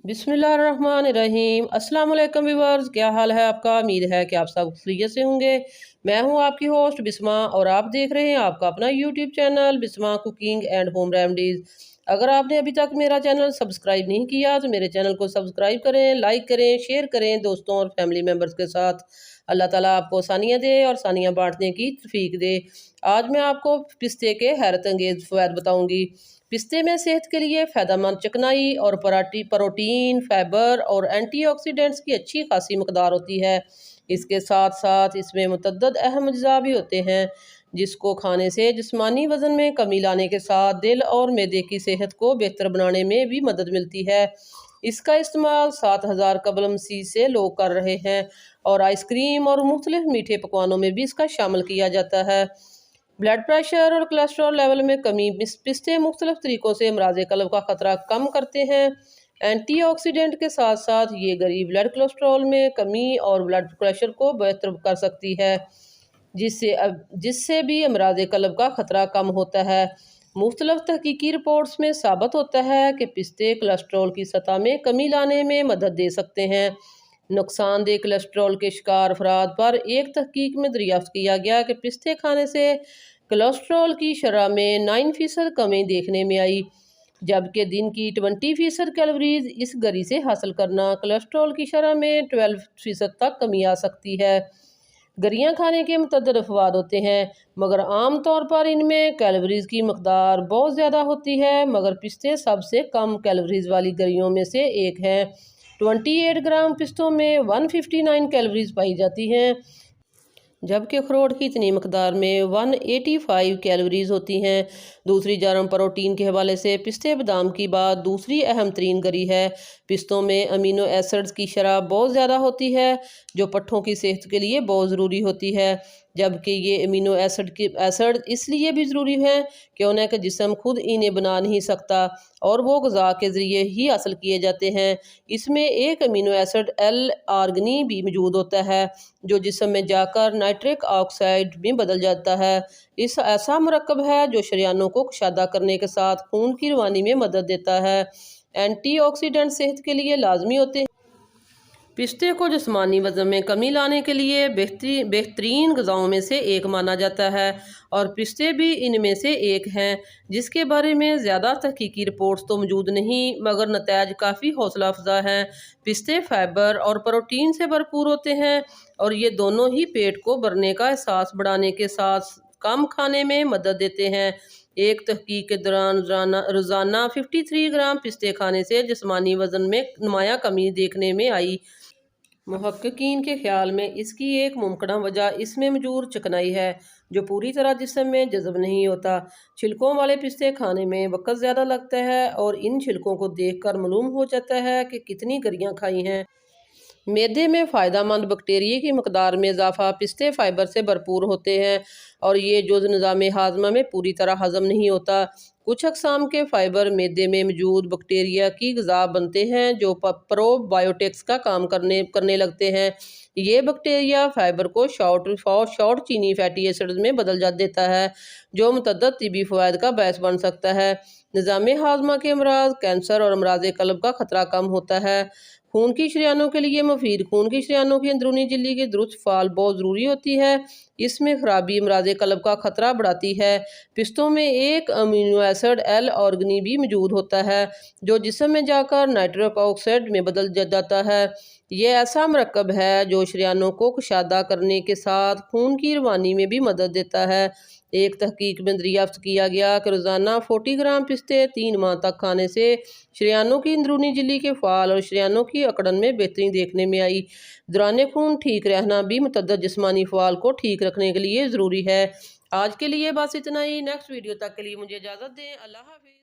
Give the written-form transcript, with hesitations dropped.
بسم اللہ الرحمن الرحیم۔ السلام علیکم ویورز، کیا حال ہے آپ کا؟ امید ہے کہ آپ سب خیریت سے ہوں گے۔ میں ہوں آپ کی ہوسٹ بسما اور آپ دیکھ رہے ہیں آپ کا اپنا YouTube channel Bisma cooking and home remedies. اگر آپ نے ابھی تک میرا چینل سبسکرائب نہیں کیا تو میرے چینل کو سبسکرائب کریں، لائک کریں، شیئر کریں دوستوں اور فیملی ممبرز کے ساتھ۔ اللہ تعالیٰ آپ کو آسانیاں دے اور آسانیاں بانٹنے کی توفیق دے۔ آج میں آپ کو پستے کے حیرت انگیز فوائد بتاؤں گی۔ پستے میں صحت کے لیے فائدہ مند چکنائی اور پروٹین، فائبر اور اینٹی آکسیڈنٹس کی اچھی خاصی مقدار ہوتی ہے۔ اس کے ساتھ ساتھ اس میں متعدد اہم اجزاء بھی ہوتے ہیں جس کو کھانے سے جسمانی وزن میں کمی لانے کے ساتھ دل اور معدے کی صحت کو بہتر بنانے میں بھی مدد ملتی ہے۔ اس کا استعمال 7000 قبل مسیح سے لوگ کر رہے ہیں اور آئس کریم اور مختلف میٹھے پکوانوں میں بھی اس کا شامل کیا جاتا ہے۔ بلڈ پریشر اور کولیسٹرول لیول میں کمی۔ پستے مختلف طریقوں سے امراض قلب کا خطرہ کم کرتے ہیں۔ اینٹی آکسیڈنٹ کے ساتھ ساتھ یہ غریب بلڈ کولیسٹرول میں کمی اور بلڈ پریشر کو بہتر کر سکتی ہے جس سے بھی امراض قلب کا خطرہ کم ہوتا ہے۔ مختلف تحقیقی رپورٹس میں ثابت ہوتا ہے کہ پستے کولیسٹرول کی سطح میں کمی لانے میں مدد دے سکتے ہیں۔ نقصان دہ کولیسٹرول کے شکار افراد پر ایک تحقیق میں دریافت کیا گیا کہ پستے کھانے سے کولیسٹرول کی شرح میں 9% کمی دیکھنے میں آئی، جبکہ دن کی 20% کیلوریز اس گری سے حاصل کرنا کولیسٹرول کی شرح میں 12% تک کمی آ سکتی ہے۔ گریاں کھانے کے متعدد فوائد ہوتے ہیں مگر عام طور پر ان میں کیلوریز کی مقدار بہت زیادہ ہوتی ہے، مگر پستے سب سے کم کیلوریز والی گریوں میں سے ایک ہیں۔ 28 گرام پستوں میں 159 کیلوریز پائی جاتی ہیں، جبکہ اخروٹ کی اتنی مقدار میں 185 کیلوریز ہوتی ہیں۔ دوسری جانب پروٹین کے حوالے سے پستے بادام کی بعد دوسری اہم ترین گری ہے۔ پستوں میں امینو ایسڈز کی شرح بہت زیادہ ہوتی ہے جو پٹھوں کی صحت کے لیے بہت ضروری ہوتی ہے، جبکہ یہ امینو ایسڈ اس لیے بھی ضروری ہیں کہ انہیں کہ جسم خود انہیں بنا نہیں سکتا اور وہ غذا کے ذریعے ہی حاصل کیے جاتے ہیں۔ اس میں ایک امینو ایسڈ ایل آرگنی بھی موجود ہوتا ہے جو جسم میں جا کر نائٹرک آکسائڈ میں بدل جاتا ہے۔ اس ایسا مرکب ہے جو شریانوں کو کشادہ کرنے کے ساتھ خون کی روانی میں مدد دیتا ہے۔ اینٹی آکسیڈنٹ صحت کے لیے لازمی ہوتے ہیں۔ پستے کو جسمانی وزن میں کمی لانے کے لیے بہترین غذاؤں میں سے ایک مانا جاتا ہے اور پستے بھی ان میں سے ایک ہیں جس کے بارے میں زیادہ تحقیقی رپورٹس تو موجود نہیں مگر نتائج کافی حوصلہ افزا ہیں۔ پستے فائبر اور پروٹین سے بھرپور ہوتے ہیں اور یہ دونوں ہی پیٹ کو بھرنے کا احساس بڑھانے کے ساتھ کم کھانے میں مدد دیتے ہیں۔ ایک تحقیق کے دوران روزانہ 53 گرام پستے کھانے سے جسمانی وزن میں نمایاں کمی دیکھنے میں آئی۔ محققین کے خیال میں اس کی ایک ممکنہ وجہ اس میں موجود چکنائی ہے جو پوری طرح جسم میں جذب نہیں ہوتا۔ چھلکوں والے پستے کھانے میں وقت زیادہ لگتا ہے اور ان چھلکوں کو دیکھ کر معلوم ہو جاتا ہے کہ کتنی گریاں کھائی ہیں۔ معدے میں فائدہ مند بیکٹیریا کی مقدار میں اضافہ۔ پستے فائبر سے بھرپور ہوتے ہیں اور یہ جزء نظام ہاضمہ میں پوری طرح ہضم نہیں ہوتا۔ کچھ اقسام کے فائبر معدے میں موجود بیکٹیریا کی غذا بنتے ہیں جو پرو بایوٹکس کا کام کرنے لگتے ہیں۔ یہ بیکٹیریا فائبر کو شارٹ چینی فیٹی ایسڈز میں بدل دیتا ہے جو متعدد طبی فوائد کا باعث بن سکتا ہے۔ نظام ہاضمہ کے امراض، کینسر اور امراض قلب کا خطرہ کم ہوتا ہے۔ خون کی شریانوں کے لیے مفید۔ خون کی شریانوں کی اندرونی جھلی کی درست فعال بہت ضروری ہوتی ہے۔ اس میں خرابی امراض قلب کا خطرہ بڑھاتی ہے۔ پستوں میں ایک امینو ایسڈ ایل آرگنی بھی موجود ہوتا ہے جو جسم میں جا کر نائٹرک آکسائڈ میں بدل جاتا ہے۔ یہ ایسا مرکب ہے جو شریانوں کو کشادہ کرنے کے ساتھ خون کی روانی میں بھی مدد دیتا ہے۔ ایک تحقیق میں دریافت کیا گیا کہ روزانہ 40 گرام پستے 3 ماہ تک کھانے سے شریانوں کی اندرونی جھلی کے فعال اور شریانوں کی اکڑن میں بہتری دیکھنے میں آئی۔ دوران خون ٹھیک رہنا بھی متعدد جسمانی فعال کو ٹھیک رکھنے کے لیے ضروری ہے۔ آج کے لیے بس اتنا ہی۔ نیکسٹ ویڈیو تک کے لیے مجھے اجازت دیں۔ اللہ حافظ۔